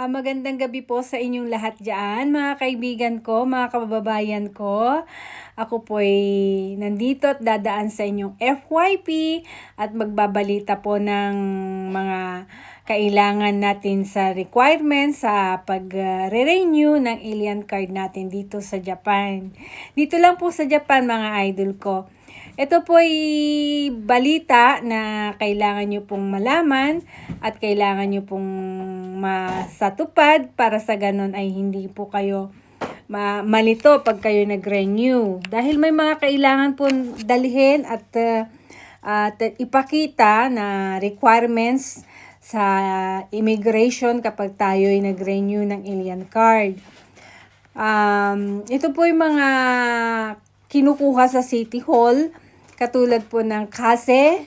Magandang gabi po sa inyong lahat dyan, mga kaibigan ko, mga kababayan ko. Ako po ay nandito at dadaan sa inyong FYP at magbabalita po ng mga kailangan natin sa requirements sa pag-renew ng alien card natin dito sa Japan. Dito lang po sa Japan, mga idol ko. Ito po ay balita na kailangan nyo pong malaman at kailangan nyo pong masatupad para sa ganun ay hindi po kayo malito pag kayo nag-renew. Dahil may mga kailangan pong dalhin at ipakita na requirements sa immigration kapag tayo ay nag-renew ng alien card. Ito po yung mga kinukuha sa City Hall, katulad po ng Kase,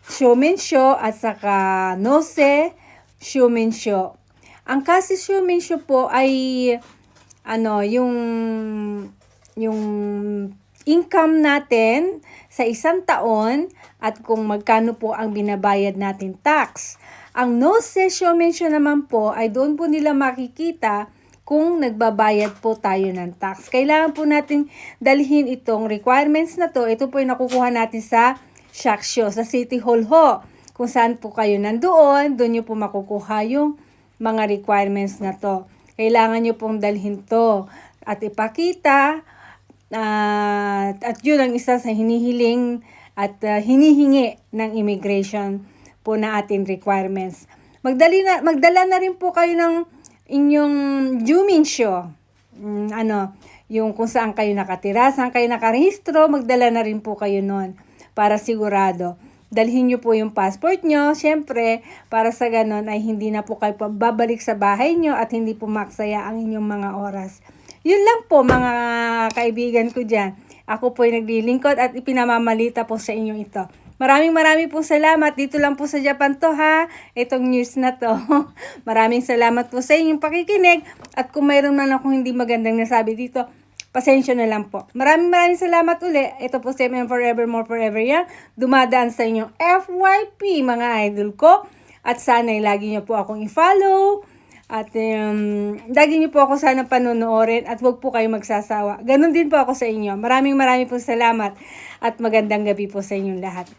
Shomensho at saka Nose, Shomensho. Ang Kase Shomensho po ay yung income natin sa isang taon at kung magkano po ang binabayad natin tax. Ang Nose Shomensho naman po ay doon po nila makikita kung nagbabayad po tayo ng tax. Kailangan po natin dalhin itong requirements na to. Ito po yung nakukuha natin sa Shaksho, sa City Hall ho. Kung saan po kayo nandoon, doon nyo po makukuha yung mga requirements na to. Kailangan nyo pong dalhin to at ipakita. At yun ang isa sa hinihiling at hinihingi ng immigration po na ating requirements. Magdala na rin po kayo ng inyong Jumensho, yung kung saan kayo nakatira, saan kayo nakarehistro, magdala na rin po kayo nun para sigurado. Dalhin nyo po yung passport nyo, syempre, para sa ganon ay hindi na po kayo babalik sa bahay nyo at hindi po maksaya ang inyong mga oras. Yun lang po mga kaibigan ko dyan. Ako po ay naglilingkod at ipinamamalita po sa inyo ito. Maraming po salamat. Dito lang po sa Japan to ha. Itong news na to. Maraming salamat po sa inyong pakikinig. At kung mayroon man akong hindi magandang nasabi dito, pasensya na lang po. Maraming salamat uli. Ito po si MM Forevermore Forever yan. Dumadaan sa inyong FYP mga idol ko. At sana'y lagi nyo po akong i-follow. At lagi niyo po ako sana panonoorin at huwag po kayo magsasawa. Ganon din po ako sa inyo. Maraming po salamat at magandang gabi po sa inyong lahat.